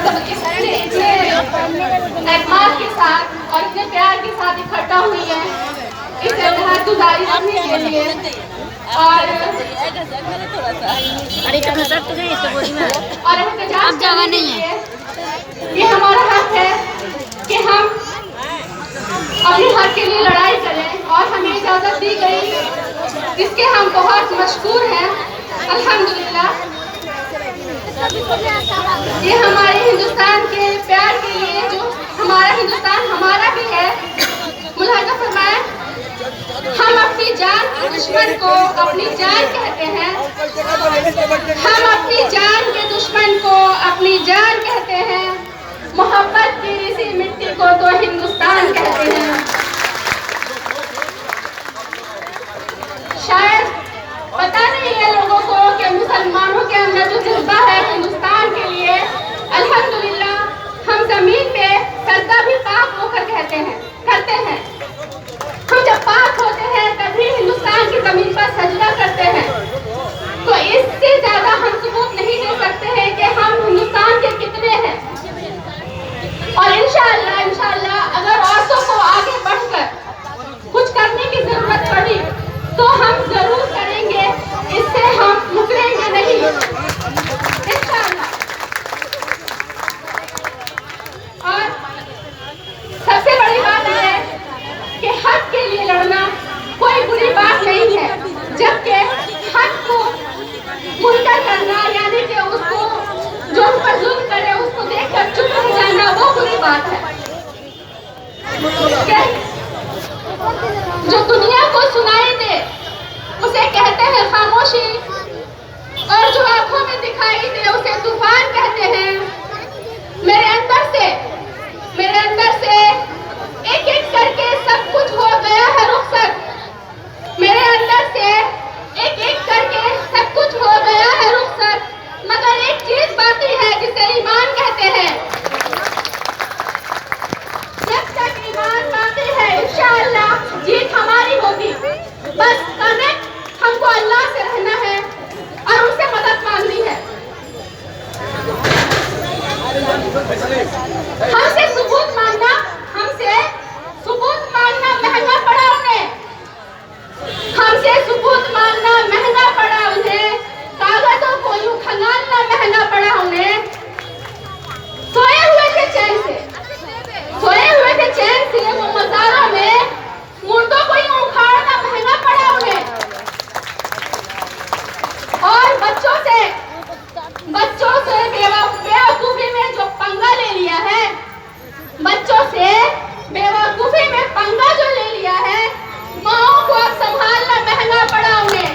सब इतने एतमाद के साथ और इतने प्यार के साथ इकट्ठा हुई है इस इत्तेहाद गुजारी रखने के लिए। और एहतजाज करने के लिए ये हमारा हक है कि हम अपने हक के लिए लड़ाई करें और हमें इजाज़त दी गई, इसके हम बहुत मशकूर हैं अल्हम्दुलिल्लाह। ये हमारे हिंदुस्तान के प्यार के लिए, जो हमारा हिंदुस्तान हमारा भी है, मुलाहिजा फरमाएं, हम अपनी जान के दुश्मन को अपनी जान कहते हैं, हम अपनी जान के दुश्मन को अपनी जान कहते हैं, मोहब्बत की इसी मिट्टी को तो हिंदुस्तान कहते हैं। शायद पता नहीं है लोगों को कि मुसलमानों के अंदर जो जज्बा है हिंदुस्तान के लिए, अल्हम्दुलिल्लाह हम जमीन पे सजदा भी पाक होकर करते हैं। हम जब पाक होते हैं तभी हिंदुस्तान की जमीन पर सजदा करते हैं। तो इससे ज्यादा हम सबूत नहीं दे सकते हैं कि हम हिंदुस्तान के कितने हैं। और इंशाअल्लाह अगर औरतों को आगे बढ़कर कुछ करने की जरूरत पड़ी तो हम जरूर करेंगे, इससे हम मुकरेंगे नहीं इंशाअल्लाह। और सबसे बड़ी बात है कि हक के लिए लड़ना कोई बुरी बात नहीं है, जबकि हक को मुनकर करना यानी कि उसको जो उस पर जुल्म करे उसको देखकर चुप रह जाना वो बुरी बात है। जो दुनिया को सुनाई दे उसे कहते हैं खामोशी, और जो आंखों में दिखाई दे उसे तूफान कहते हैं। मेरे अंदर से एक एक करके सब कुछ हो गया है रुखसत। मेरे अंदर से एक एक करके सब कुछ हो गया है रुखसत, मगर एक चीज बाकी है जिसे ईमान कहते हैं। जब तक ईमान बाकी है इंशाअल्लाह जीत हमारी होगी। बस कनेक्ट हमको अल्लाह से रहना है और उनसे मदद मांगनी है। हमसे सबूत मांगना महंगा पड़ा उन्हें। हमसे सबूत मांगना महंगा पड़ा उन्हें, कागजों को यूं खंगालना महंगा पड़ा उन्हें। सोए हुए थे चैन से वो मज़ारों में, मुर्दों को यूं उखाड़ना महंगा पड़ा उन्हें। और बच्चों से बेवकूफी में जो पंगा ले लिया है, बच्चों से बेवकूफी में पंगा जो ले लिया है, माओ को अब संभालना महंगा पड़ा उन्हें।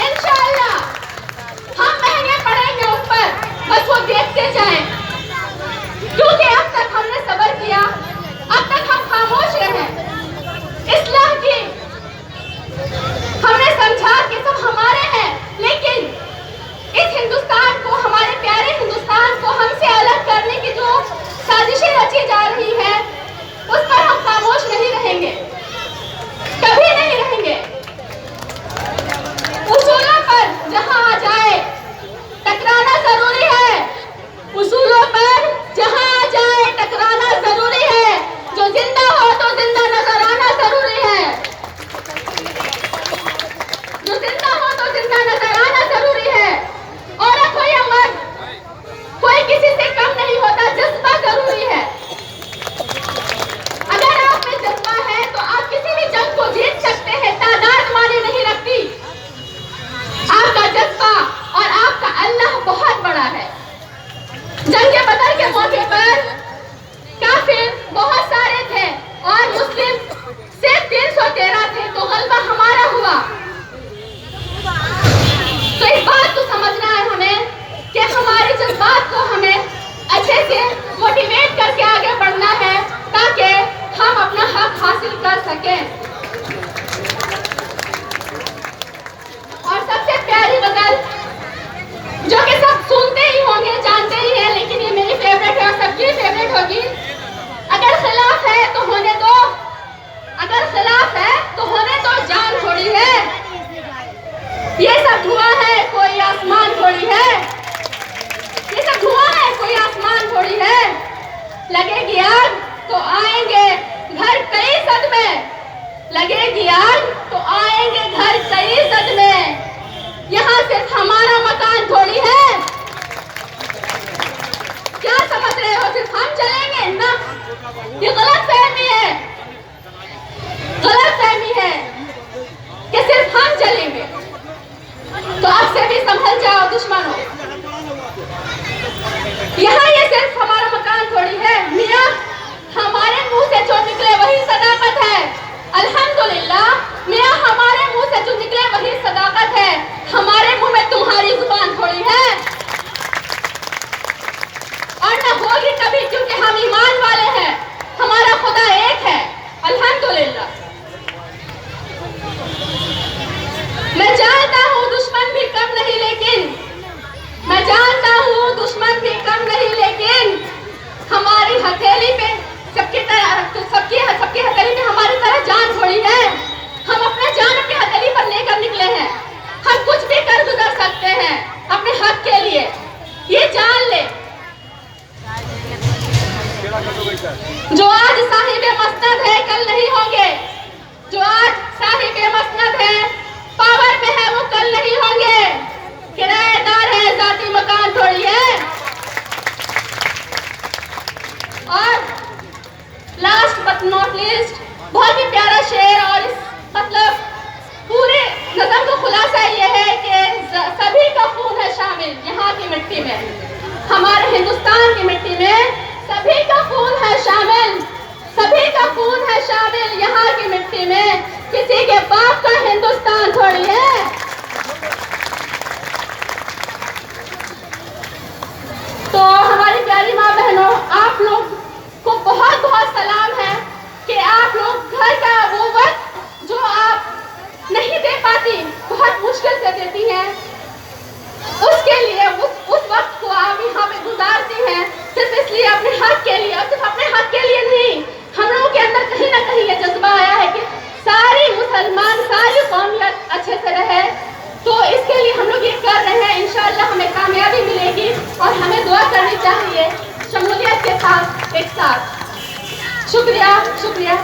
इंशाअल्लाह हम महंगे पड़ेंगे उन पर, बस वो देखते जाएं, क्योंकि अब तक हमने सब्र किया, अब तक हम खामोश रहे। इस्लाह की हमने समझा कि सब हमारे हैं, लेकिन इस हिंदुस्तान को, हमारे प्यारे हिंदुस्तान को हमसे अलग करने की जो साजिशें रची जा रही है उस पर हम खामोश नहीं रहेंगे, कभी नहीं रहेंगे। उसूलों पर जहां आ जाए टकराना जरूरी है, उसूलों पर जहां आ जाए टकराना जरूरी है। जो जिंदा हो तो जिंदा नजर आना जरूरी है, जो जिंदा हो तो जिंदा नजर आना जरूरी है। औरत हो या मर्द, कोई किसी से कम नहीं होता, जज्बा जरूरी है। अगर आप में जज्बा है तो आप किसी भी जंग को जीत सकते हैं, तादाद माने नहीं रखती। आपका जज्बा और आपका अल्लाह बहुत बड़ा है। जंग बदर के मौके पर काफिर बहुत सारे थे और मुस्लिम सिर्फ 313 थे, तो गलबा हमारा हुआ। तो इस बात को समझना है हमें कि हमारे जज्बात को हमें अच्छे से मोटिवेट करके आगे बढ़ना है ताकि हम अपना हक हासिल कर सकें। और सबसे प्यारी गजल जो कि सब सुनते ही होंगे, जानते ही हैं, लेकिन ये मेरी फेवरेट है और सबकी फेवरेट होगी। अगर खिलाफ है तो होने दो, अगर खिलाफ है तो होने दो, जान थोड़ी है। ये सब धुआं है, कोई आसमान थोड़ी है। ये सब धुआं है, ये गलतफहमी है कि सिर्फ हम जलेंगे। तो अब से भी संभल जाओ दुश्मनों। यहाँ ये सिर्फ हमारा मकान थोड़ी है मियाँ, हमारे मुंह से जो निकले वही सदाकत है। अल्हम्दुलिल्लाह मियाँ, हमारे मुंह से जो निकले वही सदाकत है। हमारे मुंह में तुम्हारी जुबान थोड़ी है और न होगी कभी, क्योंकि हम ईमान वाले हैं। हमारा खुदा एक है। अल्हम्दुलिल्लाह। मैं जानता हूँ दुश्मन भी कम नहीं, लेकिन मैं जानता हूँ दुश्मन भी कम नहीं, लेकिन हमारी हथेली पे सबकी हथेली पे हमारी तरह जान थोड़ी है। हम अपना जान अपनी हथेली पर लेकर निकले हैं। हम कुछ भी कर गुजर सकते हैं अपने हक के लिए, ये जान ले। जो आज साहिबे मसनद है कल नहीं होंगे। जो आज साहिबे मसनद है, पावर में है, वो कल नहीं होंगे। किराएदार है, जाती मकान थोड़ी है। और लास्ट बट नॉट लीस्ट, बहुत ही प्यारा शेर, और इस मतलब पूरे नज़म का खुलासा ये है कि सभी का खून है शामिल यहाँ की मिट्टी में। हमारे हिंदुस्तान की मिट्टी में सभी का खून है शामिल, सभी का खून है शामिल यहाँ की मिट्टी में। किसी के बाप का हिंदुस्तान थोड़ी है। तो हमारी प्यारी माँ बहनों, आप लोग को बहुत बहुत सलाम है कि आप लोग घर का वो वक्त जो आप नहीं दे पाती, बहुत मुश्किल से देती हैं, उसके लिए उस वक्त को आप यहाँ पे गुजारती हैं सिर्फ इसलिए अपने हक के लिए। और सिर्फ अपने हक के लिए नहीं, हम लोगों के अंदर कहीं ना कहीं ये जज्बा आया है कि सारी मुसलमान, सारी कौमियत अच्छे से रहे। तो इसके लिए हम लोग ये कर रहे हैं। इंशाअल्लाह हमें कामयाबी मिलेगी और हमें दुआ करनी चाहिए शमूलियत के साथ, एक साथ। शुक्रिया, शुक्रिया।